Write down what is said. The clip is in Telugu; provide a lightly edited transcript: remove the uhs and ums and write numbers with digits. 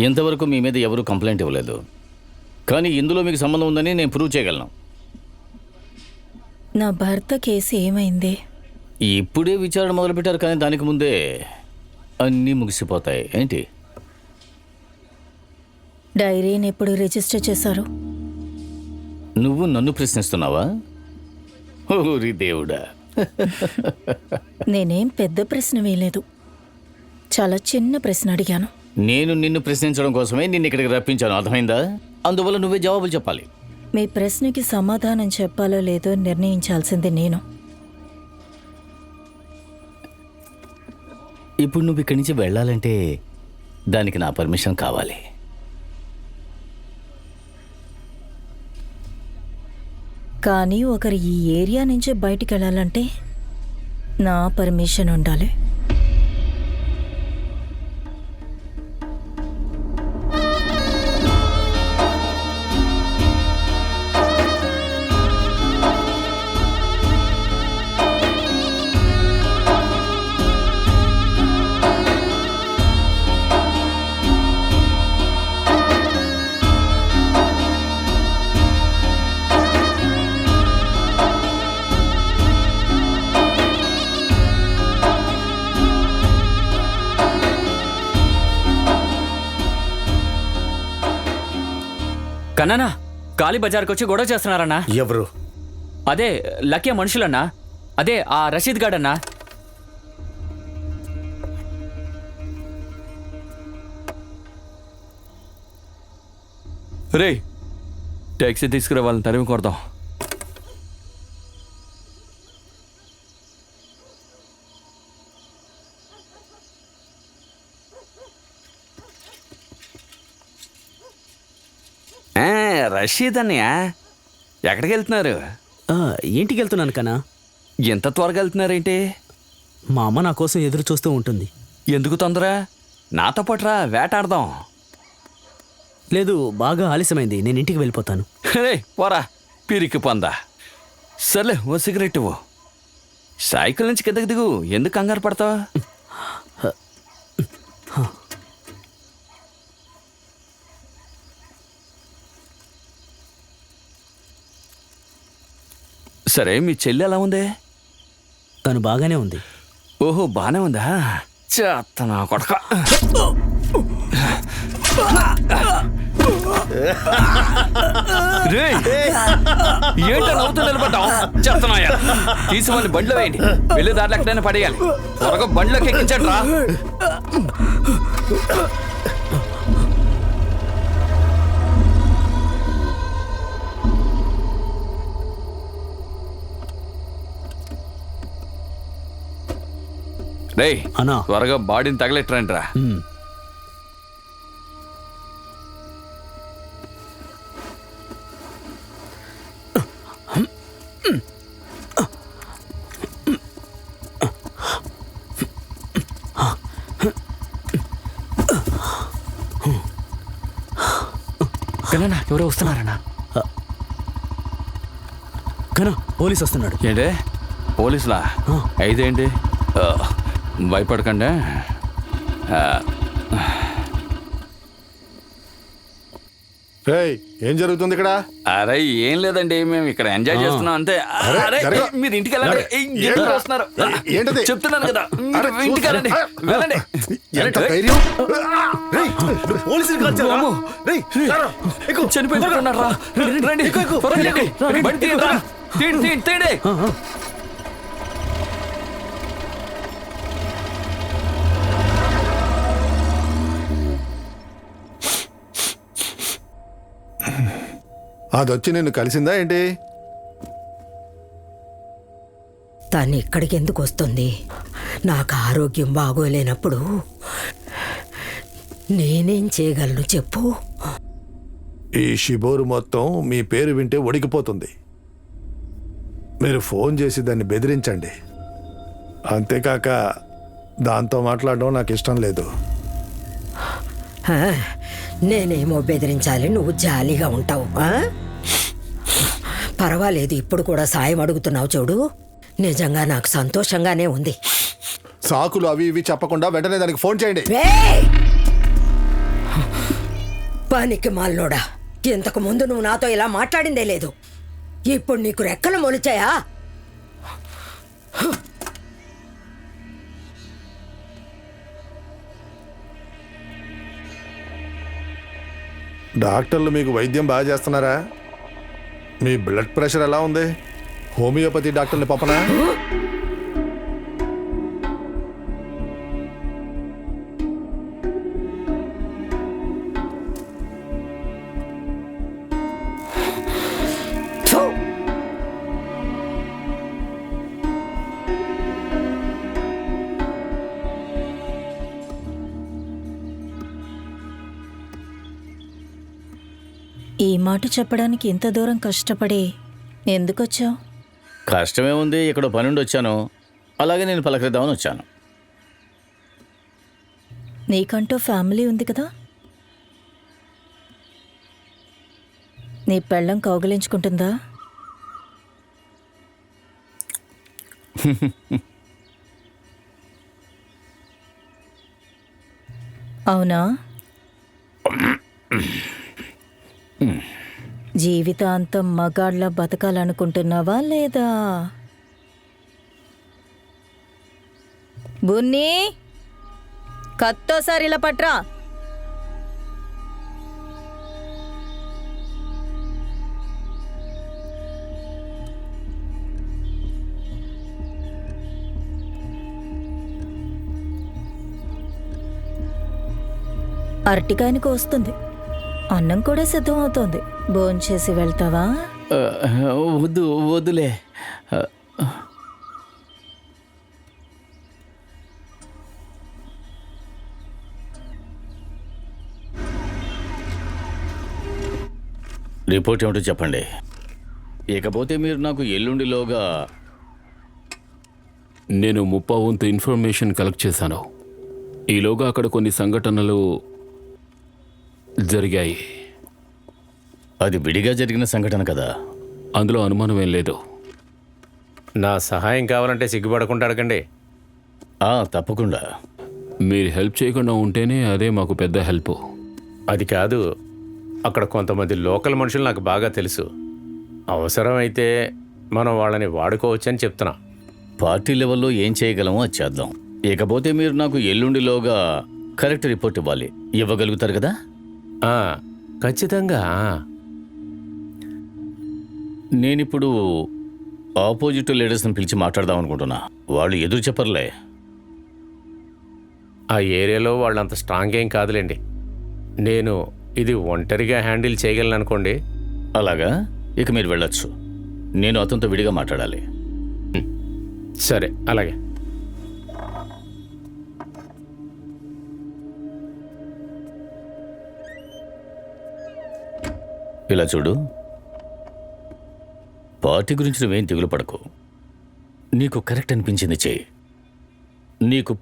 ఇంతవరకు మీ మీద ఎవరూ కంప్లైంట్ ఇవ్వలేదు, కానీ ఇందులో మీకు సంబంధం ఉందని నేను ప్రూవ్ చేయగలను. నా భర్త కేసు ఏమైంది? ఇప్పుడే విచారణ మొదలుపెట్టారు, కానీ దానికి ముందే అన్నీ ముగిసిపోతాయి. ఏంటి? డైరీని ఎప్పుడు రిజిస్టర్ చేశారు? నువ్వు నన్ను ప్రశ్నిస్తున్నావా? ఓరి దేవుడా! నేనేం పెద్ద ప్రశ్న వేయలేదు, చాలా చిన్న ప్రశ్న అడిగాను. నేను నిన్ను ప్రశ్నించడం కోసమే నిన్ను ఇక్కడికి రప్పించాను, అర్థమైందా? అందువల్ల నువ్వే జవాబులు చెప్పాలి. మీ ప్రశ్నకి సమాధానం చెప్పాలో లేదో నిర్ణయించాల్సింది నేను. ఇప్పుడు నువ్వు ఇక్కడి నుంచి వెళ్ళాలంటే దానికి నా పర్మిషన్ కావాలి. కానీ ఒకరు ఈ ఏరియా నుంచి బయటికి వెళ్ళాలంటే నా పర్మిషన్ ఉండాలి. కన్నానా, కాళీ బజార్కి వచ్చి గొడవ చేస్తున్నారన్నా. ఎవరు? అదే లక్కీ మనుషులన్నా, అదే ఆ రషీద్ గాడన్నా. రే, ట్యాక్సీ తీసుకురా, వాళ్ళని తరిమి కొడదాం. రషీద్ అన్నయ్య, ఎక్కడికి వెళ్తున్నారు? ఇంటికి వెళ్తున్నాను కన్నా. ఎంత త్వరగా వెళ్తున్నారేంటి? మా అమ్మ నా కోసం ఎదురు చూస్తూ ఉంటుంది. ఎందుకు తొందర? నాతో పాటురా, వేటాడదాం. లేదు, బాగా ఆలస్యమైంది, నేను ఇంటికి వెళ్ళిపోతాను. రే పోరా, పిరికి పొందా. సర్లే, ఓ సిగరెట్ ఇవ్వు. సైకిల్ నుంచి కిందకి దిగు, ఎందుకు కంగారు పడతావు? సరే, మీ చెల్లి ఎలా ఉంది? తను బాగానే ఉంది. ఓహో, బానే ఉందా? చేత నా కొడక. ఏంటో నవ్వుతూ నిలబడ్డాం? చెత్తనాయా, తీసి వాళ్ళని బండ్లో వేయండి, వెళ్ళే దారిలో ఎక్కడైనా పడేయాలి. త్వరగా బండ్లోకి ఎక్కించండి రా. రే అన్నా, త్వరగా బాడీని తగలెట్టరండి రా. కన్నా, ఎవరో వస్తున్నారన్నా. కన్నా, పోలీస్ వస్తున్నాడు. ఏంటి పోలీసులా? అయితే ఏంటి, భయపడకండి. ఏం జరుగుతుంది ఇక్కడ? అరే ఏం లేదండి, మేము ఇక్కడ ఎంజాయ్ చేస్తున్నాం అంతే. అరే మీరు ఇంటికి వెళ్ళండి. ఎందుకు వస్తున్నారు? చెప్తున్నాను కదా, ఇంటికి వెళ్ళండి, వెళ్ళండి. చనిపోయినట్టున్నారా? రండి, బండి తీయండి. అదొచ్చి నిన్ను కలిసిందా ఏంటి? తను ఇక్కడికి ఎందుకు వస్తుంది? నాకు ఆరోగ్యం బాగోలేనప్పుడు నేనేం చేయగలను చెప్పు? ఈ షిబోరు మొత్తం మీ పేరు వింటే ఉడికిపోతుంది. మీరు ఫోన్ చేసి దాన్ని బెదిరించండి. అంతేకాక దాంతో మాట్లాడడం నాకు ఇష్టం లేదు. నేనేమో బెదిరించాలి, నువ్వు జాలీగా ఉంటావు. పర్వాలేదు, ఇప్పుడు కూడా సాయం అడుగుతున్నావు చూడు, నిజంగా నాకు సంతోషంగానే ఉంది. సాకులు అవి ఇవి చెప్పకుండా వెంటనే దానికి ఫోన్ చేయండి. పనికి మాల్లోడా, ఇంతకు ముందు నువ్వు నాతో ఇలా మాట్లాడిందే లేదు. ఇప్పుడు నీకు రెక్కలు మొలిచాయా? డాక్టర్లు మీకు వైద్యం బాగా చేస్తున్నారా? మీ బ్లడ్ ప్రెషర్ ఎలా ఉంది? హోమియోపతి డాక్టర్ని పంపనా? థు! ఈ మాట చెప్పడానికి ఇంత దూరం కష్టపడి ఎందుకొచ్చావు? కష్టమే ఉంది, ఇక్కడ పని నుండి వచ్చాను. అలాగే నేను పలకరిద్దామని వచ్చాను. నీకంటూ ఫ్యామిలీ ఉంది కదా? నీ పెళ్ళం కౌగిలించుకుంటుందా? అవునా? జీవితాంతం మగాళ్ళ బతకాలనుకుంటున్నావా లేదా? బున్నీ, కత్తోసారి ఇలా పట్రా. అరటికాయనికి వస్తుంది, అన్నం కూడా సిద్ధం అవుతోంది. భోంచేసి వెళ్తావా? వద్దు, వద్దులే. రిపోర్ట్ ఏమిటో చెప్పండి. ఇకపోతే మీరు నాకు ఎల్లుండిలోగా నేను 30 వంతు ఇన్ఫర్మేషన్ కలెక్ట్ చేశాను. ఈలోగా అక్కడ కొన్ని సంఘటనలు జరిగాయి. అది విడిగా జరిగిన సంఘటన కదా, అందులో అనుమానం ఏం లేదు. నా సహాయం కావాలంటే సిగ్గుపడకుండా అడగండి. తప్పకుండా. మీరు హెల్ప్ చేయకుండా ఉంటేనే అదే మాకు పెద్ద హెల్ప్. అది కాదు, అక్కడ కొంతమంది లోకల్ మనుషులు నాకు బాగా తెలుసు. అవసరమైతే మనం వాళ్ళని వాడుకోవచ్చని చెప్తున్నా. పార్టీ లెవెల్లో ఏం చేయగలమో అది చేద్దాం. ఇకపోతే మీరు నాకు ఎల్లుండిలోగా కరెక్ట్ రిపోర్ట్ ఇవ్వాలి. ఇవ్వగలుగుతారు కదా? ఖచ్చితంగా. నేనిప్పుడు ఆపోజిట్ లీడర్స్ని పిలిచి మాట్లాడదాం అనుకుంటున్నా. వాళ్ళు ఎదురు చెప్పర్లే. ఆ ఏరియాలో వాళ్ళంత స్ట్రాంగ్ ఏం కాదులేండి. నేను ఇది ఒంటరిగా హ్యాండిల్ చేయగలను అనుకోండి. అలాగా? ఇక మీరు వెళ్ళొచ్చు. నేను అతనితో విడిగా మాట్లాడాలి. సరే, అలాగే. ఇలా చూడు, పార్టీ గురించి నువ్వేం దిగులు పడకు. నీకు కరెక్ట్ అనిపించింది చెయ్యి. నీకు